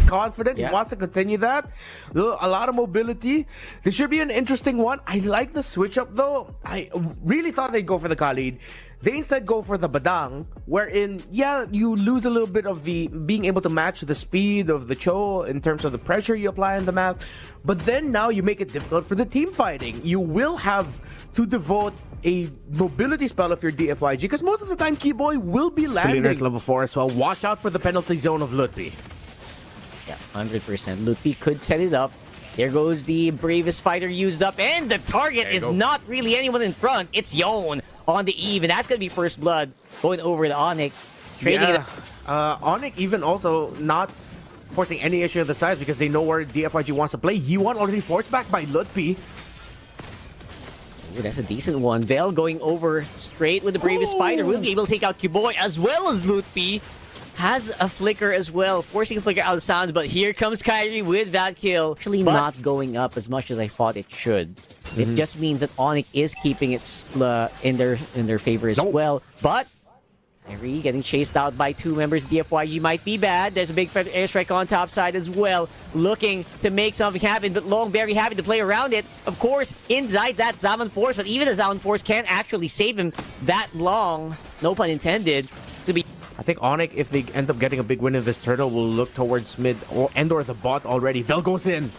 confident. He wants to continue that. A lot of mobility. This should be an interesting one. I like the switch up though. I really thought they'd go for the Khalid. They instead go for the Badang, wherein, yeah, you lose a little bit of the being able to match the speed of the Cho in terms of the pressure you apply on the map. But then now you make it difficult for the team fighting. You will have to devote a mobility spell of your DFYG, because most of the time Keyboy will be landing. Splinter's level 4 as well. Watch out for the penalty zone of Lutpi. Yeah, 100%. Lutpi could set it up. There goes the bravest fighter used up, and the target is not really anyone in front. It's Yon on the eve, and that's going to be first blood going over to ONIC. Trading it. ONIC even also not forcing any issue on the sides because they know where DFYG wants to play. Yuan already forced back by Lutpi. Ooh, that's a decent one. Vel going over straight with the bravest fighter. Will be able to take out Keyboy as well as Lutpi. Has a flicker as well, forcing a flicker out of sounds, but here comes Kyrie with that kill. Actually not going up as much as I thought it should. It just means that ONIC is keeping it in their favor as well. But Kyrie getting chased out by two members. DFYG might be bad. There's a big airstrike on top side as well, looking to make something happen, but Long very happy to play around it. Of course, inside that Zaman Force, but even the Zaman Force can't actually save him that long. No pun intended. To be. I think ONIC, if they end up getting a big win in this turtle, will look towards mid or the bot already. Vel goes in.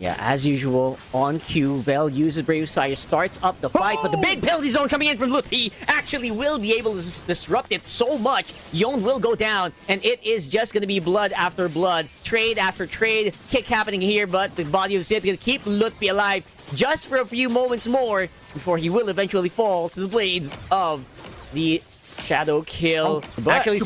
Yeah, as usual, on cue, Vel uses Brave Fire, starts up the fight, but the big penalty zone coming in from Lutpi actually will be able to disrupt it so much. Yon will go down, and it is just going to be blood after blood, trade after trade, kick happening here, but the body of Zed going to keep Lutpi alive just for a few moments more before he will eventually fall to the blades of the Shadow kill. Actually,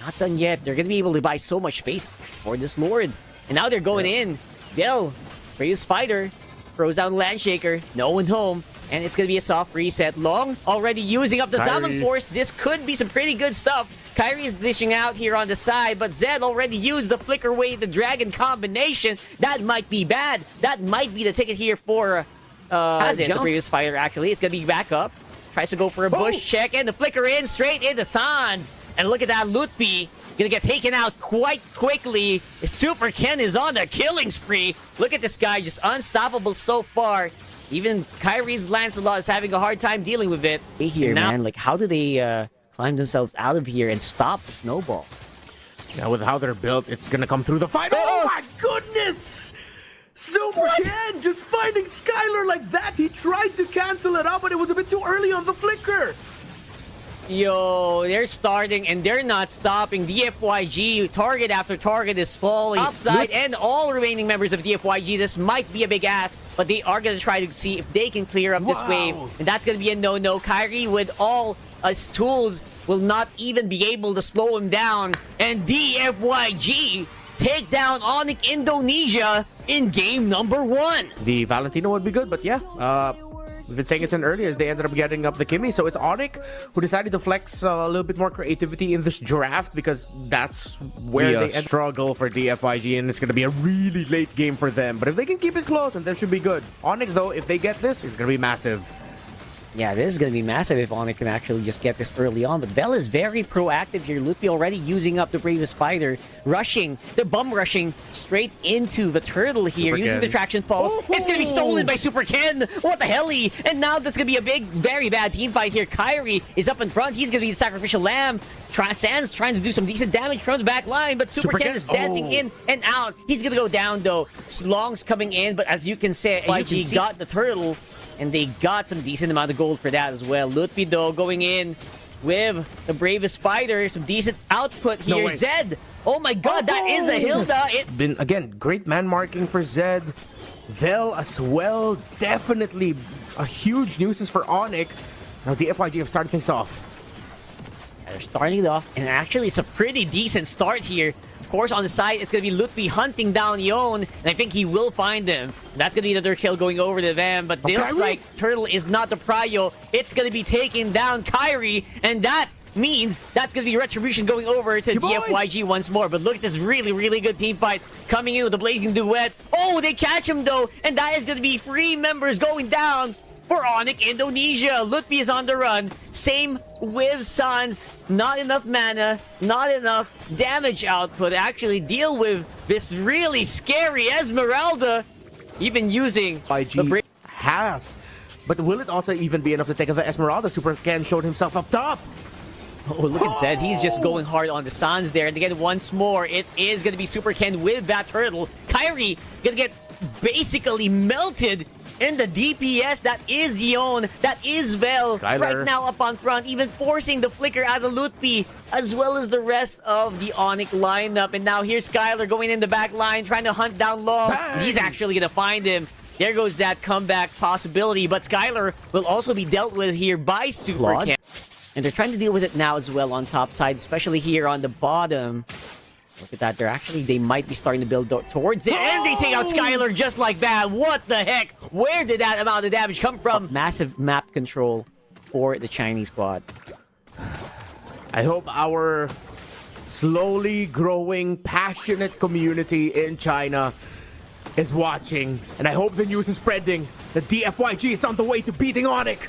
not done yet. They're going to be able to buy so much space for this Lord. And now they're going in. Del, Bravest fighter, throws down Landshaker. No one home. And it's going to be a soft reset. Long already using up the Zaman Force. This could be some pretty good stuff. Kyrie is dishing out here on the side, but Zed already used the Flicker Wave, the Dragon combination. That might be bad. That might be the ticket here for the previous fighter, actually. It's going to be back up. Tries to go for a bush check, and the flicker in, straight into Sans. And look at that, Lutpi gonna get taken out quite quickly. Super Ken is on the killing spree. Look at this guy, just unstoppable so far. Even Kyrie's Lancelot is having a hard time dealing with it. Here, man, like, how do they climb themselves out of here and stop the snowball? Yeah, with how they're built, it's gonna come through the fight. Oh my goodness! Super Ken just finding Skylar like that. He tried to cancel it out, but it was a bit too early on the flicker. Yo, they're starting and they're not stopping. DFYG, target after target is falling. Upside and all remaining members of DFYG. This might be a big ask, but they are going to try to see if they can clear up this wave. And that's going to be a no-no. Kyrie, with all his tools, will not even be able to slow him down. And DFYG take down ONIC Indonesia in game number 1. The Valentino would be good, but yeah, we've been saying it in earlier. They ended up getting up the Kimmy, so it's ONIC who decided to flex a little bit more creativity in this draft, because that's where they struggle for DFYG, and it's going to be a really late game for them. But if they can keep it close, and that should be good. ONIC, though, if they get this, it's going to be massive. Yeah, this is going to be massive if ONIC can actually just get this early on. But Vel is very proactive here. Lutpi already using up the bravest fighter. Rushing, they're bum rushing straight into the turtle here, using the traction pulse. It's going to be stolen by Super Ken. What the hell? And now this is going to be a big, very bad team fight here. Kyrie is up in front. He's going to be the sacrificial lamb. Sans trying to do some decent damage from the back line, but Super Ken is dancing in and out. He's going to go down, though. Long's coming in, but as you can see, YG got the turtle. And they got some decent amount of gold for that as well. Lutpi, though, going in with the bravest fighter. Some decent output here. Zed! Oh my god, that is a Hilda! Been, again, great man marking for Zed. Vel as well. Definitely a huge nuisance for ONIC. Now the FYG have started things off. Yeah, they're starting it off, and actually it's a pretty decent start here. Of course, on the side, it's going to be Lutpi hunting down Yon, and I think he will find him. That's going to be another kill going over to them, but it looks like Turtle is not the prio. It's going to be taking down Kyrie, and that means that's going to be Retribution going over to DFYG once more. But look at this really, really good team fight coming in with the Blazing Duet. Oh, they catch him, though, and that is going to be 3 members going down. for ONIC Indonesia. Lutfi is on the run. Same with Sans. Not enough mana, not enough damage output to actually deal with this really scary Esmeralda. Even using YG has. But will it also even be enough to take out the Esmeralda? Super Ken showed himself up top. Oh, look at Zed. He's just going hard on the Sans there. And again, once more, it is going to be Super Ken with that turtle. Kyrie going to get basically melted in the DPS. That is Yon. That is Vel. Skylar. Right now up on front, even forcing the flicker out of Lutfi, as well as the rest of the ONIC lineup. And now here's Skylar going in the back line, trying to hunt down Long. He's actually going to find him. There goes that comeback possibility. But Skylar will also be dealt with here by Super Ken. And they're trying to deal with it now as well on top side, especially here on the bottom. Look at that. They might be starting to build towards it. And they take out Skylar just like that. What the heck? Where did that amount of damage come from? Massive map control for the Chinese squad. I hope our slowly growing, passionate community in China is watching. And I hope the news is spreading. The DFYG is on the way to beating ONIC.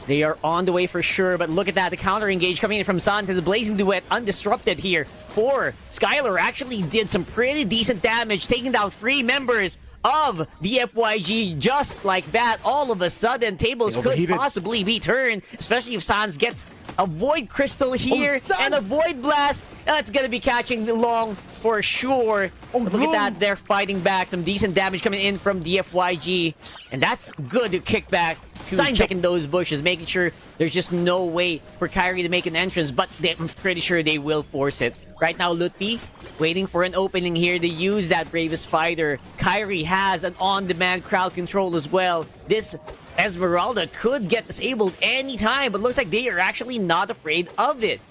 They are on the way for sure, but look at that. The counter engage coming in from Sans and the Blazing Duet undisrupted here for Skylar. Actually did some pretty decent damage, taking down 3 members of the FYG just like that. All of a sudden, tables could possibly be turned, especially if Sans gets a Void Crystal here and a Void Blast. That's going to be catching the Long for sure. Look at that. They're fighting back. Some decent damage coming in from DFYG, and that's good to kick back. Sign checking those bushes, making sure there's just no way for Kyrie to make an entrance, but I'm pretty sure they will force it. Right now, Lutfi waiting for an opening here to use that Bravest Fighter. Kyrie has an on-demand crowd control as well. This Esmeralda could get disabled anytime, but looks like they are actually not afraid of it.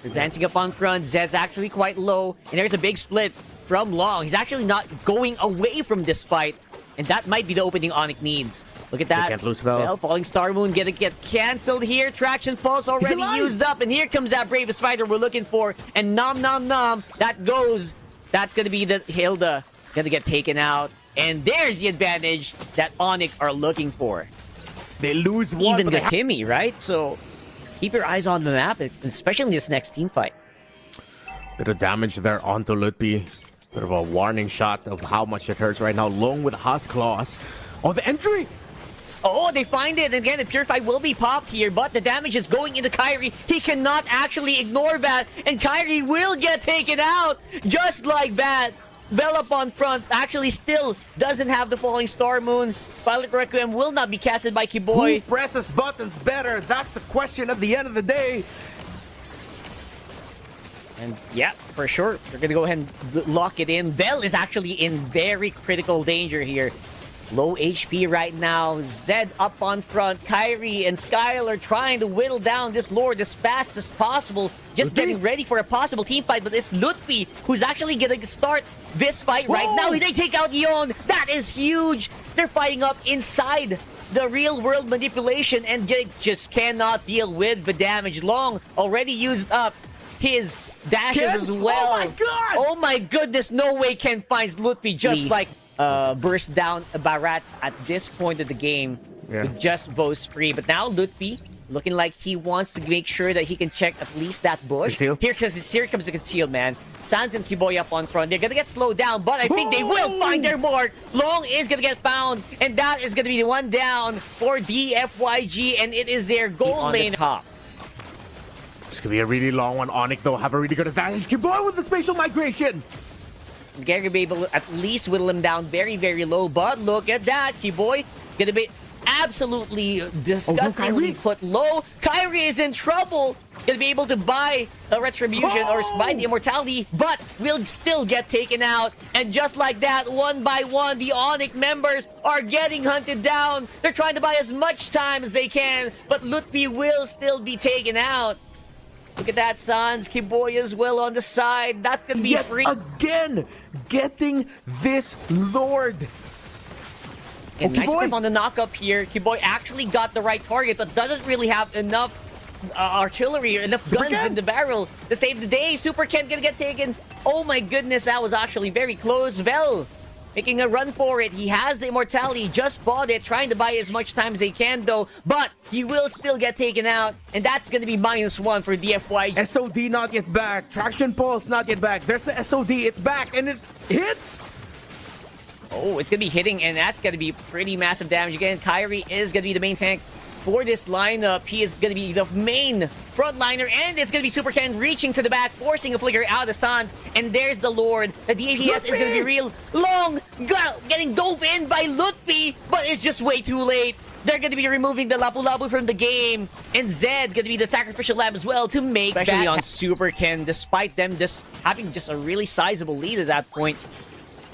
They're dancing up on front. Zed's actually quite low, and there's a big split from Long. He's actually not going away from this fight, and that might be the opening ONIC needs. Look at that. Can't lose Vel. Well, Falling Star Moon gonna get cancelled here. Traction Pulse already used up, and here comes that Bravest Fighter we're looking for. And nom nom nom, that goes. That's gonna be the Hilda gonna get taken out. And there's the advantage that ONIC are looking for. They lose one. Even the Kimmy, right? So keep your eyes on the map, especially in this next team fight. Bit of damage there onto Lutfi. Bit of a warning shot of how much it hurts right now. Long with Husk Claws. Oh, the entry! Oh, they find it. And again, the Purify will be popped here, but the damage is going into Kyrie. He cannot actually ignore that, and Kyrie will get taken out just like that. Vel up on front actually still doesn't have the Falling Star Moon. Violet Requiem will not be casted by Kiboy. Who presses buttons better? That's the question at the end of the day. And yeah, for sure, they're going to go ahead and lock it in. Vel is actually in very critical danger here. Low HP right now. Zed up on front. Kyrie and Skylar trying to whittle down this Lord as fast as possible. Just getting ready for a possible team fight. But it's Lutfi who's actually going to start this fight right now. They take out Yon. That is huge. They're fighting up inside the real world manipulation. And they just cannot deal with the damage. Long already used up his dashes as well. Oh my god! Oh my goodness. No way Ken finds Lutfi just like... burst down Barats at this point of the game with just Vos free. But now Lutfi looking like he wants to make sure that he can check at least that bush. Conceal. Here comes the conceal, man. Sans and Kiboy up on front. They're gonna get slowed down, but I think they will find their mark. Long is gonna get found, and that is gonna be the one down for DFYG, and it is their gold lane top. This could be a really long one. ONIC, though, have a really good advantage. Kiboy with the spatial migration. Gary be able to at least whittle him down very, very low. But look at that. Kiboy gonna be absolutely disgustingly put low. Kyrie is in trouble. Gonna be able to buy a retribution or buy the immortality, but will still get taken out. And just like that, one by one, the ONIC members are getting hunted down. They're trying to buy as much time as they can, but Lutfi will still be taken out. Look at that, Sans. Kiboy as well on the side. That's going to be free. Again, getting this Lord. And nice grip on the knock-up here. Kiboy actually got the right target, but doesn't really have enough artillery or enough guns in the barrel to save the day. Super Ken gonna get taken. Oh my goodness, that was actually very close. Vel making a run for it. He has the immortality, just bought it, trying to buy as much time as he can though, but he will still get taken out, and that's gonna be -1 for DFYG. SOD not yet back. Traction pulse not yet back. There's the SOD. It's back and it hits. Oh, it's gonna be hitting, and that's gonna be pretty massive damage. Again, Kyrie is gonna be the main tank for this lineup. He is going to be the main frontliner, and it's going to be Super Ken reaching to the back, forcing a flicker out of Sans, and there's the Lord. The DPS is going to be real long, getting dove in by Lutfi, but it's just way too late. They're going to be removing the Lapu Lapu from the game, and Zed going to be the sacrificial lamb as well to make especially on Super Ken, despite them just having just a really sizable lead at that point.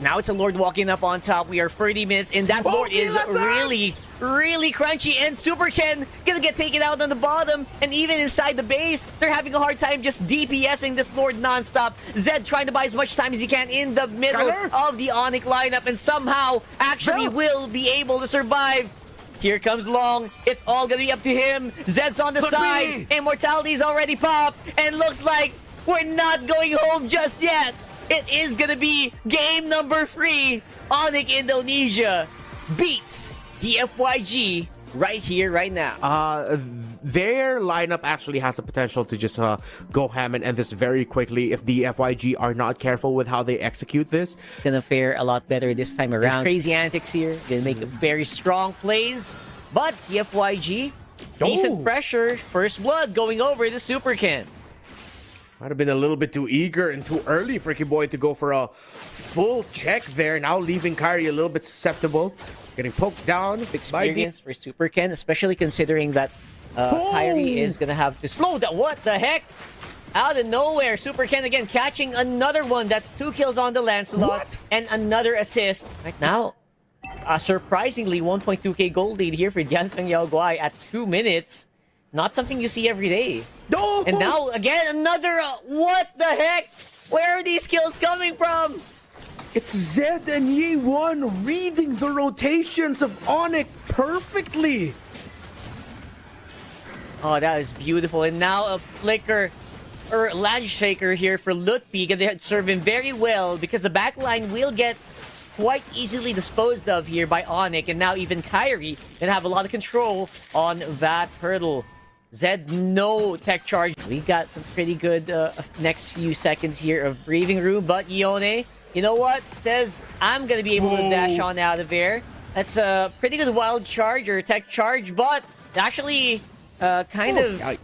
Now it's a Lord walking up on top. We are 30 minutes, and that Lord is really crunchy, and Super Ken gonna get taken out on the bottom, and even inside the base, they're having a hard time just DPSing this Lord non-stop. Zed trying to buy as much time as he can in the middle of the ONIC lineup, and somehow actually will be able to survive. Here comes Long. It's all gonna be up to him. Zed's on the side. Immortality's already popped, and looks like we're not going home just yet. It is gonna be game number 3. ONIC Indonesia beats DFYG right here, right now. Their lineup actually has the potential to just go ham and end this very quickly if the FYG are not careful with how they execute this. Gonna fare a lot better this time around. There's crazy antics here. Gonna make very strong plays, but the FYG, decent pressure. First blood going over the Super Ken. Might have been a little bit too eager and too early for Kiboy to go for a full check there. Now leaving Kyrie a little bit susceptible. Getting poked down. Experience for Super Ken, especially considering that Kyrie is going to have to slow down. What the heck? Out of nowhere, Super Ken again catching another one. That's 2 kills on the Lancelot and another assist. Right now, surprisingly, 1.2k gold lead here for DIAN FENG YAO GUAI at 2 minutes. Not something you see every day. No! And now, again, another... what the heck? Where are these kills coming from? It's Zed and Ye1 reading the rotations of ONIC perfectly. Oh, that is beautiful. And now a flicker, or land shaker here for Lutfi. Gonna serve him very well because the backline will get quite easily disposed of here by ONIC. And now even Kyrie gonna have a lot of control on that hurdle. Zed, no tech charge. We got some pretty good next few seconds here of breathing room, but Ione, you know what? Says, I'm going to be able to dash on out of there. That's a pretty good wild charge or tech charge, but actually kind of... Oh,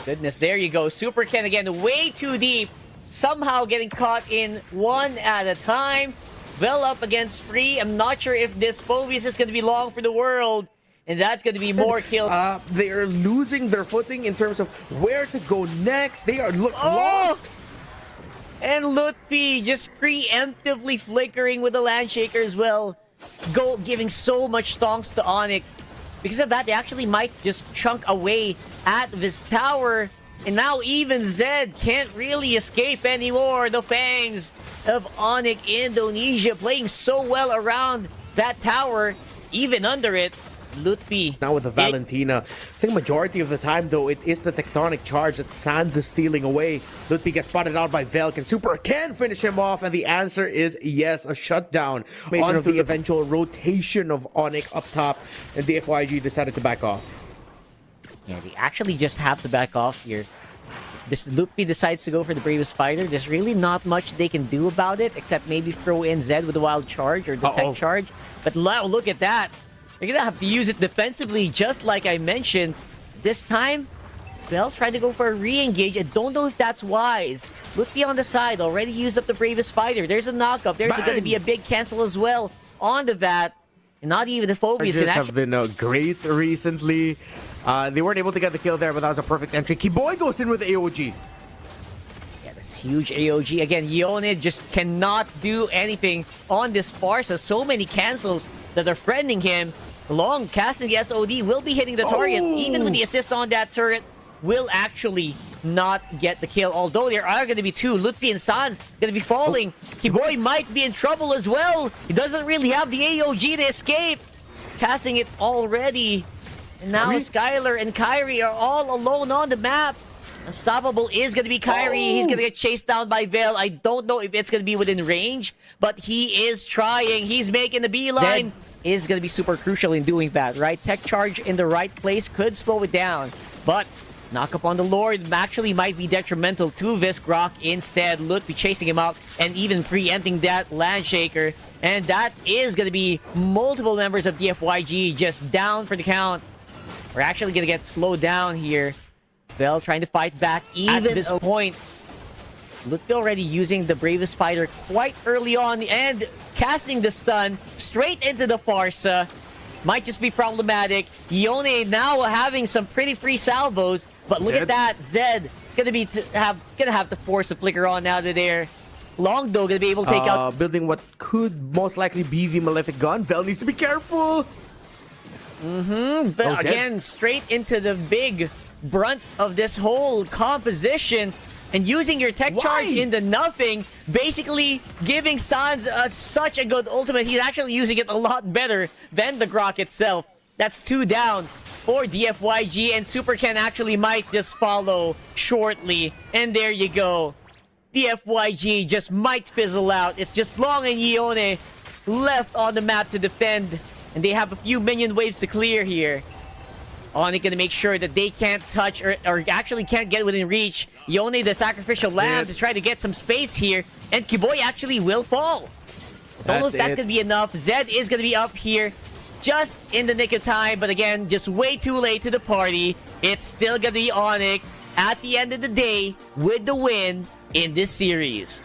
goodness, there you go. Super Ken again, way too deep. Somehow getting caught in one at a time. Well up against Free. I'm not sure if this Phobius is going to be long for the world. And that's going to be more kills. They are losing their footing in terms of where to go next. They are lost. And Lutfi just preemptively flickering with the Landshaker as well. Giving so much stonks to ONIC. Because of that, they actually might just chunk away at this tower. And now even Zed can't really escape anymore. The Fangs of ONIC Indonesia playing so well around that tower, even under it. Lutfi. Now with the Valentina, I think majority of the time though, it is the tectonic charge that Sans is stealing away. Lutfi gets spotted out by Velk and Super can finish him off, and the answer is yes, a shutdown. On the eventual rotation of ONIC up top, and the FYG decided to back off. Yeah, they actually just have to back off here. This Lutfi decides to go for the bravest fighter. There's really not much they can do about it, except maybe throw in Zed with the wild charge or the tech charge. But now look at that. They're gonna have to use it defensively, just like I mentioned. This time, Bell tried to go for a re-engage. I don't know if that's wise. Lutfi on the side, already used up the bravest fighter. There's a knockup. There's going to be a big cancel as well on the VAT. And not even the Phobias can actually... have been great recently. They weren't able to get the kill there, but that was a perfect entry. Kiboy goes in with AOG. Yeah, that's huge AOG. Again, Yone just cannot do anything on this Farsa. So many cancels that are threatening him. Long casting the SOD will be hitting the target. Even with the assist on that turret, will actually not get the kill. Although there are going to be 2. Lutfi and Sans going to be falling. Kiboy might be in trouble as well. He doesn't really have the AOG to escape. Casting it already. And now Skylar and Kyrie are all alone on the map. Unstoppable is going to be Kyrie. He's going to get chased down by Vel. I don't know if it's going to be within range, but he is trying. He's making the beeline. Is going to be super crucial in doing that, right? Tech charge in the right place could slow it down, but knock up on the Lord actually might be detrimental to Visgrok. Instead, Lut be chasing him up and even preempting that Landshaker. And that is going to be multiple members of DFYG just down for the count. We're actually going to get slowed down here. Vel trying to fight back even at this point. Lut already using the Bravest Fighter quite early on and casting the stun straight into the Farsa. Might just be problematic. Yone now having some pretty free salvos, but look at that. Zed gonna have to force a flicker on out of there. Longdo gonna be able to take out building what could most likely be the Malefic gun. Vel needs to be careful. Again, straight into the big brunt of this whole composition. And using your tech charge into nothing, basically giving Sans such a good ultimate. He's actually using it a lot better than the Grok itself. That's 2 down for DFYG, and Super Ken actually might just follow shortly. And there you go. DFYG just might fizzle out. It's just Long and Yone left on the map to defend. And they have a few minion waves to clear here. ONIC gonna make sure that they can't touch or actually can't get within reach. Yone, the sacrificial lamb, to try to get some space here. And Kiboy actually will fall. Don't know if that's gonna be enough. Zed is gonna be up here just in the nick of time. But again, just way too late to the party. It's still gonna be ONIC at the end of the day with the win in this series.